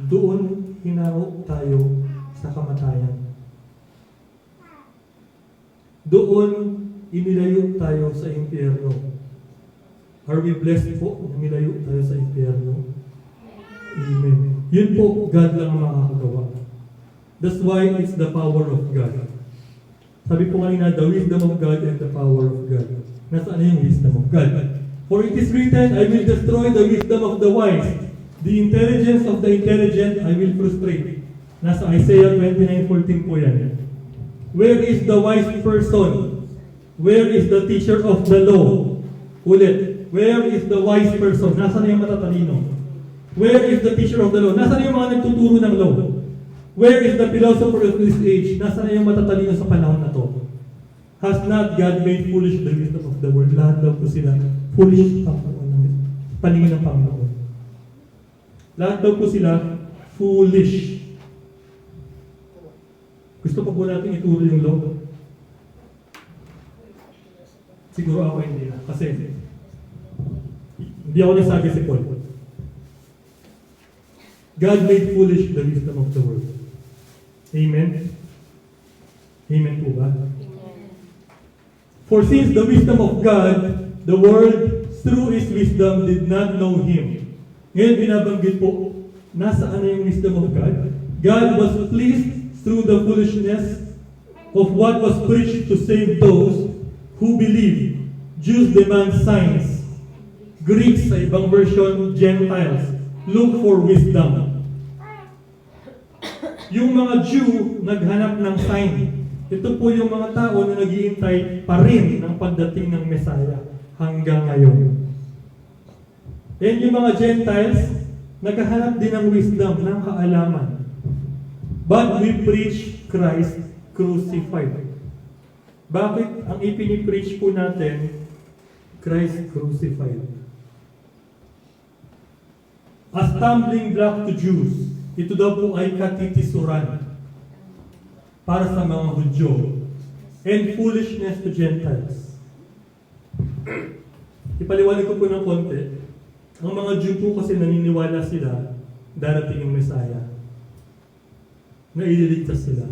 doon hinarap tayo sa kamatayan. Doon inilayo tayo sa impyerno. Are we blessed po na nilayo tayo sa impyerno? Amen. Yun po, God lang ang makakagawa. That's why it's the power of God. Sabi po kanina, the wisdom of God and the power of God. Nasaan yung wisdom of God? For it is written, I will destroy the wisdom of the wise. The intelligence of the intelligent I will frustrate. Nasa Isaiah 29:14 po yan. Where is the wise person? Where is the teacher of the law? Ulit. Where is the wise person? Nasaan na yung matatalino? Where is the teacher of the law? Nasaan na yung mga nagtuturo ng law? Where is the philosopher of this age? Nasaan na yung matatalino sa panahon na to? Has not God made foolish the wisdom of the world? Lahat daw po sila foolish paningin ng Panginoon. Lahat daw po sila foolish. Gusto pa po natin ituro yung law? Siguro ako hindi na. Kasi hindi ako nagsabi si Paul. God made foolish the wisdom of the world. Amen? Amen po ba? For since the wisdom of God, the world through His wisdom did not know Him. Ngayon binabanggit po, nasaan na yung wisdom of God? God was pleased through the foolishness of what was preached to save those who believe. Jews demand signs. Greeks, sa ibang version, Gentiles, look for wisdom. Yung mga Jew, naghanap ng sign. Ito po yung mga tao na naghihintay pa rin ng pagdating ng Messiah hanggang ngayon. And yung mga Gentiles, naghahanap din ng wisdom, ng kaalaman. But we preach Christ crucified. Bakit ang ipinipreach po natin, Christ crucified? A stumbling block to Jews. Ito daw po ay katitisuran para sa mga Hudyo. And foolishness to Gentiles. Ipaliwanag ko po ng konti. Ang mga Jew po kasi naniniwala sila darating yung Messiah. Na ililigtas sila.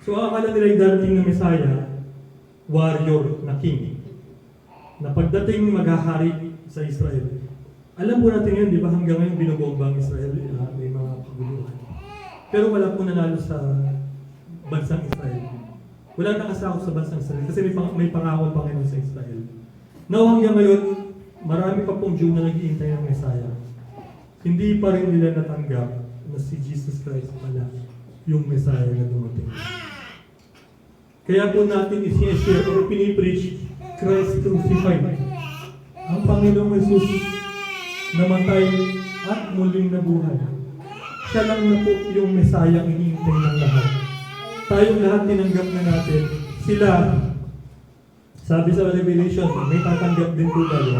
So akala nila yung darating ng Messiah, warrior na king. Na pagdating maghahari sa Israel. Alam po natin yun, di ba? Hanggang ngayon binubomba ang Israel, may mga kaguluhan. Pero wala po nanalo sa bansang Israel. Wala nakasakop sa bansang Israel kasi may pangako ang Panginoon sa Israel. Now hanggang ngayon, marami pa pong Jew na nag-iintay ng Messiah. Hindi pa rin nila natanggap na si Jesus Christ pala yung Messiah na dumating. Kaya po natin i-share o pinipreach Christ crucified. Ang Panginoong Jesus namatay at muling nabuhay. Siya lang na po yung Messiah ang iniintay ng lahat. Tayong lahat tinanggap na natin. Sila, sabi sa Revelation, may tatanggap din po tayo.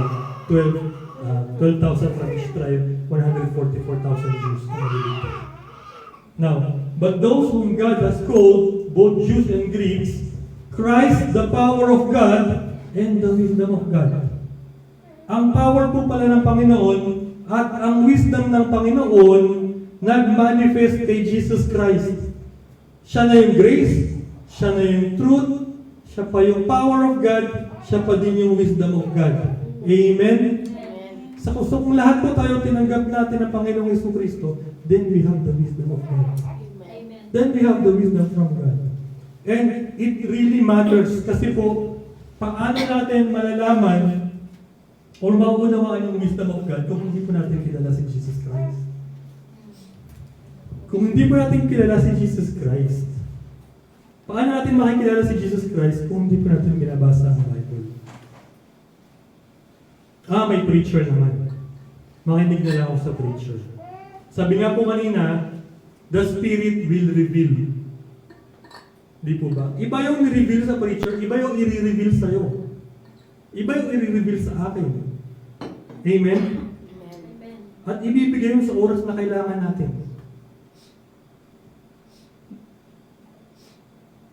12,000 from each tribe, 144,000 Jews. Now, but those whom God has called, both Jews and Greeks, Christ, the power of God, and the wisdom of God. Ang power po pala ng Panginoon at ang wisdom ng Panginoon nag-manifest kay Jesus Christ. Siya na yung grace, siya na yung truth, siya pa yung power of God, siya pa din yung wisdom of God. Amen? So kung lahat po tayo tinanggap natin ng Panginoong Jesucristo, then we have the wisdom of God. Amen. Then we have the wisdom from God. And it really matters kasi po, paano natin malalaman o mauunawaan yung wisdom of God kung hindi po natin kilala si Jesus Christ. Kung hindi po natin kilala si Jesus Christ, paano natin makikilala si Jesus Christ kung hindi po natin binabasa ang Bible? May preacher naman. Makinig na lang ako sa preacher. Sabi nga po kanina, the Spirit will reveal. Di po ba? Iba yung i-reveal sa preacher, iba yung i-reveal sa'yo. Iba yung i-reveal sa akin. Amen? Amen. At ibibigay yun sa oras na kailangan natin.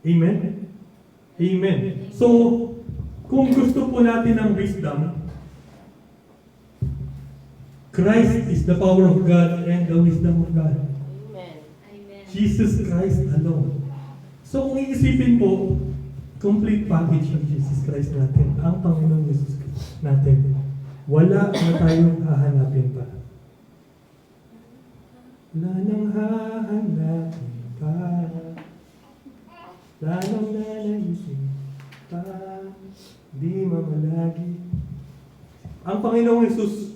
Amen? Amen. So, kung gusto po natin ng wisdom, Christ is the power of God and the wisdom of God. Amen. Amen. Jesus Christ alone. So kung iisipin po, complete package ng Jesus Christ natin, ang Panginoong Jesus natin, wala na tayong hahanapin pa. Wala nang hahanapin pa. Wala nang nanaisip pa. Di mamalagi. Ang Panginoong Jesus,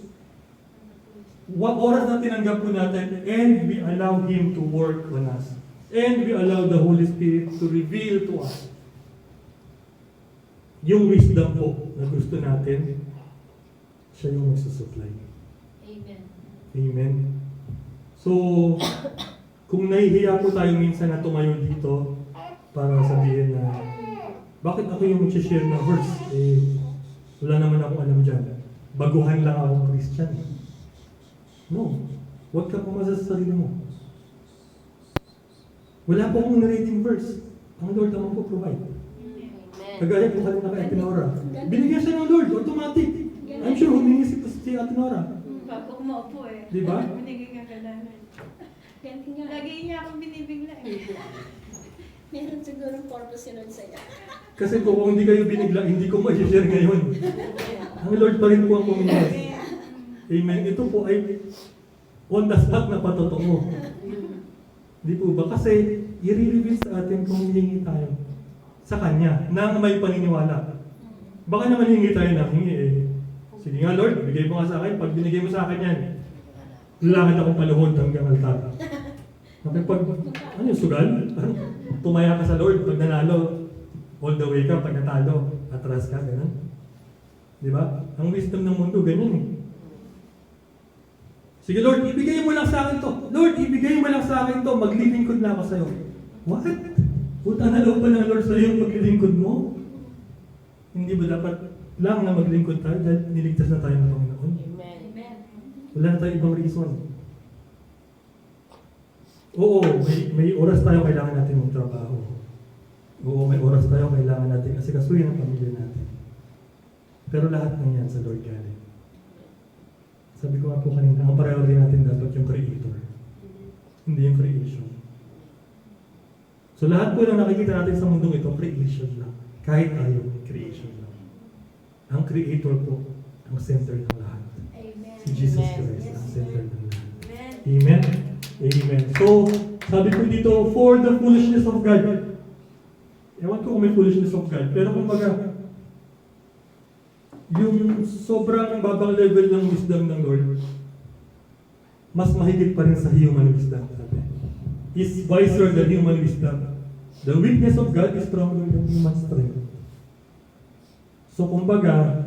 oras na tinanggap po natin and we allow Him to work on us. And we allow the Holy Spirit to reveal to us yung wisdom po na gusto natin, siya yung magsusupply. Amen. Amen. So, kung nahihiya po tayo minsan na tumayo dito para sabihin na bakit ako yung mag-share ng verse? Wala naman akong alam dyan. Baguhan lang akong Christian. No. Huwag ka pumasa sa sarili mo. Wala po akong na-reading verse. Ang Lord naman po provide. Amen. Kagaya po kanina kay Ate Nora. Binigyan siya ng Lord, automatic. I'm sure humingi si Ate Nora. Bago umaupo eh. Di ba? Binigyan ka na. Ganti nga. Lagi niya akong binibigla eh. Meron sigurong purpose yun sa'yo. Kasi po kung hindi kayo binigla, hindi ko ma-share ngayon. Ang Lord pa rin po ang pumilas. Amen. Ito po ay on the spot na patotoo. Di po ba? Kasi i-reveal sa atin kung hihingi tayo sa Kanya nang may paniniwala. Baka naman hingi tayo ng hingi eh. Sige nga Lord, bigay mo nga sa akin. Pag binigay mo sa akin yan, lalakad akong paluhod hanggang altar. Okay, pag, ano yung sugal? Tumaya ka sa Lord pag nanalo, all the way ka, pag natalo, atras ka, gano'n. Di ba? Ang wisdom ng mundo, ganyan eh. Sige Lord, ibigay mo lang sa akin to. Lord, ibigay mo lang sa akin to. Maglilingkod na ako sa'yo. What? Puta na loob pa ng Lord sa'yo yung paglilingkod mo? Hindi ba dapat lang na maglingkod tayo dahil niligtas na tayo ng Panginoon? Amen. Wala na tayo ibang reason. Oo, may oras tayo kailangan natin magtrabaho. Oo, may oras tayo kailangan natin kasi kasuyin ang pamilya natin. Pero lahat ng yan sa Lord galing. Sabi ko nga po kanina, ang priority natin dapat yung Creator. Hindi yung creation. So lahat po na nakikita natin sa mundong ito, creation lang. Kahit tayo, creation lang. Ang Creator po, ang center ng lahat. Amen. Si Jesus Amen. Christ, ang center ng lahat. Amen. Amen? Amen. So, sabi ko dito, for the foolishness of God. Ewan ko kung may foolishness of God, pero kumbaga, yung sobrang babang level ng wisdom ng Lord, mas mahigit pa rin sa human wisdom. Sabi. Is wiser than human wisdom. The weakness of God is stronger than human strength. So, kumbaga,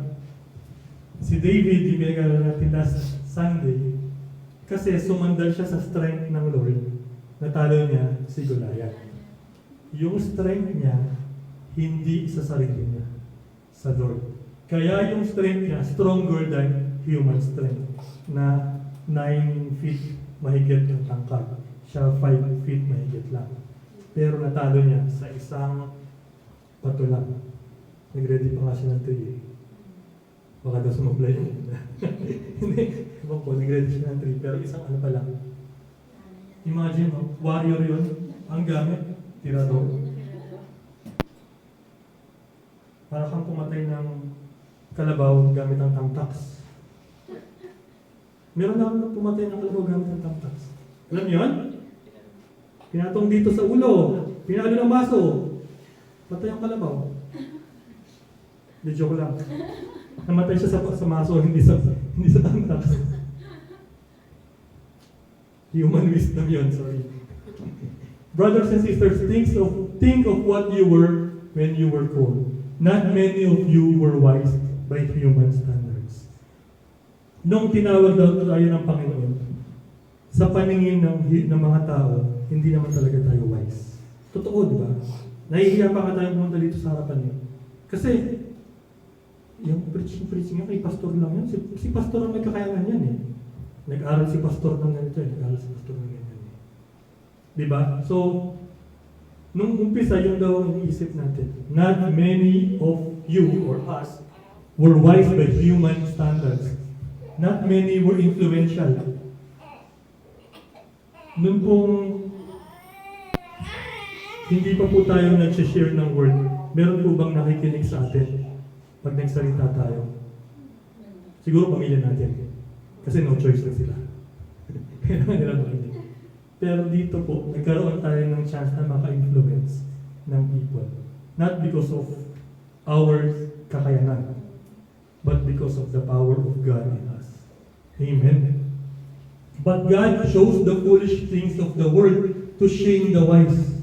si David, yung pinag-aaral natin last Sunday, kasi sumandal siya sa strength ng Lord, natalo niya si Goliath. Yung strength niya, hindi sa sarili niya, sa Lord. Kaya yung strength niya, stronger than human strength, na 9 feet mahigit yung tangkad. Siya 5 feet mahigit lang. Pero natalo niya sa isang bato lang. Nag-ready pa nga siya ng 3 eh. Baka daw sumablay yun. Hindi. Ibang po, nag-ready siya ng 3, pero isang ano pa lang. Imagine, warrior yun. Ang gamit, tirador. Para kang pumatay ng kalabaw gamit ang tamtax. Meron na akong pumatay ng kalabaw gamit ang tamtax. Alam niyo yun? Pinatong dito sa ulo. Pinalo ng baso. Patay ang kalabaw. Hindi, joke lang. Namatay siya sa maso, hindi sa tamtax. Human wisdom yun, sorry. Brothers and sisters, think of what you were when you were called. Not many of you were wise by human standards. Nung tinawag daw tayo ng Panginoon, sa paningin ng mga tao, hindi naman talaga tayo wise. Totoo, di ba? Nahihiya pa ka tayo pumunta dito sa harapan niyo. Kasi, yung preaching niya kay pastor lang yan. Si pastor ang nagkakayangan yan eh. Nag-aral si pastor ng ganito eh. Nag-aral si pastor ng ganyan eh. Diba? So, nung umpisa, yun daw ang iniisip natin. Not many of you or us were wise by human standards. Not many were influential. Nung pong hindi pa po tayo nag-share ng word, meron po bang nakikinig sa atin pag nagsalita tayo? Siguro pamilya natin. Kasi no choice na sila. Kailangan nila makinig. Pero dito po, nagkaroon tayo ng chance na maka-influence ng people. Not because of our kakayanan, but because of the power of God in us. Amen. But God shows the foolish things of the world to shame the wise.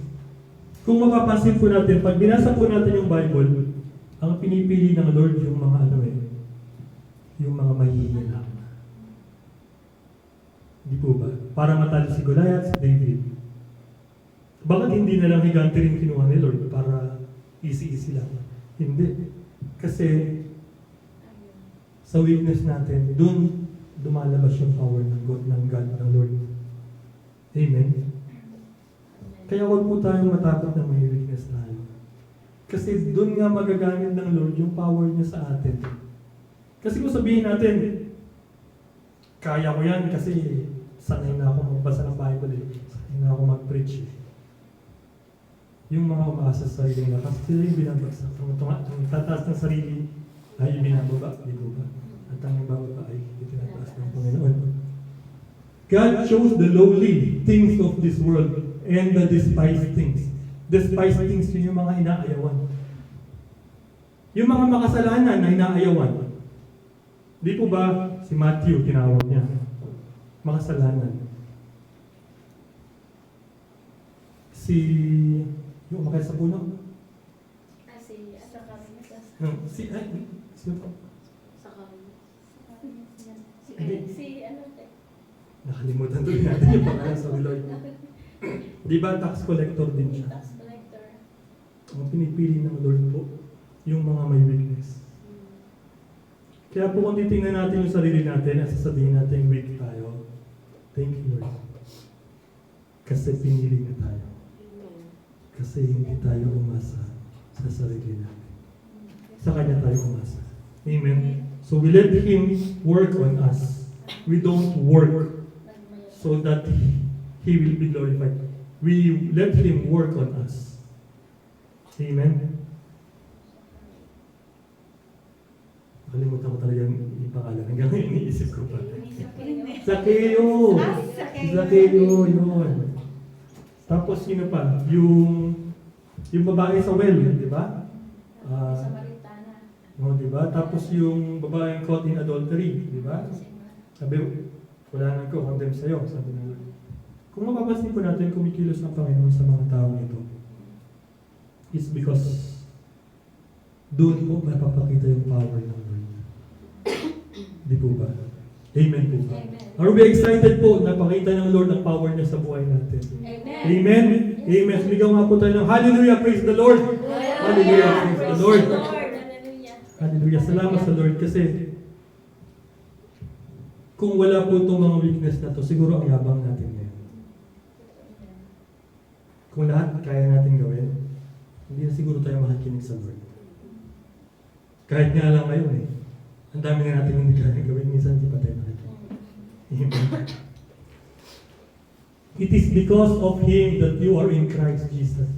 Kung mapapansin po natin, pag binasa po natin yung Bible, ang pinipili ng Lord yung mga yung mga mahihina. Di po ba? Para matalo si Goliath, si David. Bakit hindi na lang higante rin kinuha ni Lord para easy-easy lang? Hindi. Kasi sa weakness natin, dun dumalabas yung power ng God, ng Lord. Amen? Kaya huwag po tayong matakot na may weakness tayo. Kasi dun nga magagamit ng Lord yung power niya sa atin. Kasi kung sabihin natin, kaya ko yan kasi sanay na ako magbasa ng Bible eh. Sanay na ako mag-preach eh. Yung mga umaasa sa sarili nila, kasi sila yung binabagsak. Ang tataas ng sarili ay binababa, di ba ba? At ang bababa ay itinataas ng Panginoon. God chose the lowly things of this world and the despised things. Despised things yun yung mga inaayawan. Yung mga makasalanan na inaayawan. Di po ba si Matthew tinawag niya? Makasalanan. Yung umakay sa puno. Sino po? Sa kanya. Nakalimutan tuloy natin yung pangalan sa Lord. Di ba tax collector din siya? Tax collector. Ang pinipili ng Lord po, yung mga may weakness. Kaya po kung titingnan natin yung sarili natin at sasabihin natin weak tayo, thank you Lord. Kasi pinili na tayo. Kasi hindi tayo umasa sa sarili natin. Sa Kanya tayo umasa. Amen? So we let Him work on us. We don't work so that He will be glorified. We let Him work on us. Amen? Nakalimutan ko talaga yung pangalan. Hanggang ngayon iniisip ko pa. Zacchaeus! Zacchaeus, yun. Tapos sino pa? Yung babae sa well, di ba? Samaritana. Di ba? Tapos yung babaeng caught in adultery, di ba? Sabi, wala nang ko, condemn sa'yo. Sabi na Lord. Kung mapapansin po natin, kumikilos ng Panginoon sa mga taong ito, it's because doon po mapapakita yung power ng Lord. Di po ba? Amen po ba? Amen. Are we excited po na pakita ng Lord ang power niya sa buhay natin? Amen. Amen? Amen. Sumigaw nga po tayo ng Hallelujah, praise the Lord! Hallelujah, praise the Lord! Hallelujah. Hallelujah, salamat sa Lord kasi kung wala po itong mga weakness na to, siguro ang yabang natin ngayon. Kung lahat kaya natin gawin, hindi na siguro tayo makikinig sa Lord. Kahit nga lang ngayon eh. Ang dami na natin hindi kaya gawin, minsan hindi pa tayo nakikinig. Amen. It is because of Him that you are in Christ Jesus.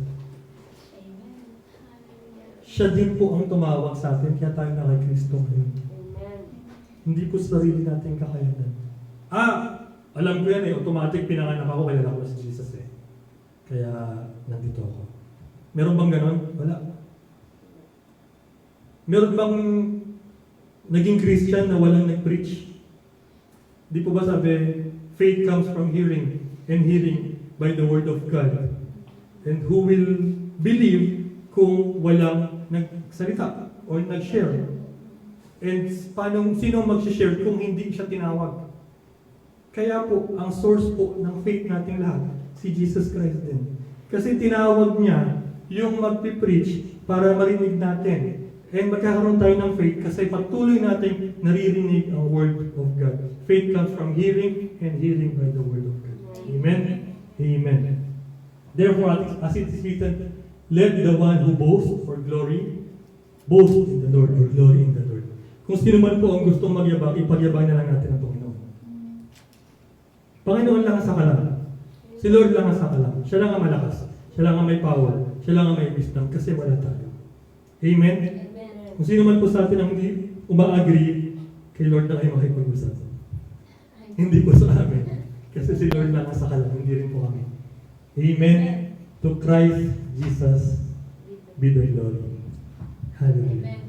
Amen. Hallelujah. Siya din po ang tumawag sa atin, kaya tayo na kay Kristo ngayon. Hindi po sa sarili natin kakayanan. Alam ko yan eh, automatic pinanganak ako, kaya ako si Jesus eh. Kaya nandito ako. Meron bang ganon? Wala. Meron bang naging Christian na walang nag-preach? Di po ba sabi, faith comes from hearing, and hearing by the word of God. And who will believe kung walang nagsalita o nag-share? And sino mag-share kung hindi siya tinawag? Kaya po, ang source po ng faith nating lahat, si Jesus Christ din. Kasi tinawag niya yung magpipreach para marinig natin. And magkakaroon tayo ng faith kasi patuloy natin naririnig ang word of God. Faith comes from hearing and hearing by the word of God. Amen? Amen. Therefore, as it is written, let the one who boasts for glory, boast in the Lord or glory in the Lord. Kung sino man po ang gustong magyabang, ipagyabang na lang natin ang Panginoon. Panginoon lang ang sakalang. Si Lord lang ang sakalang. Siya lang ang malakas. Siya lang ang may power. Siya lang ang may wisdom kasi wala tayo. Amen? Kung sino man po sa atin ang hindi uma-agree, kay Lord na kayo makipag-usap. Hindi po sa amin. Kasi si Lord lang ang sakalang, hindi rin po kami. Amen? To Christ Jesus be the glory. Hallelujah.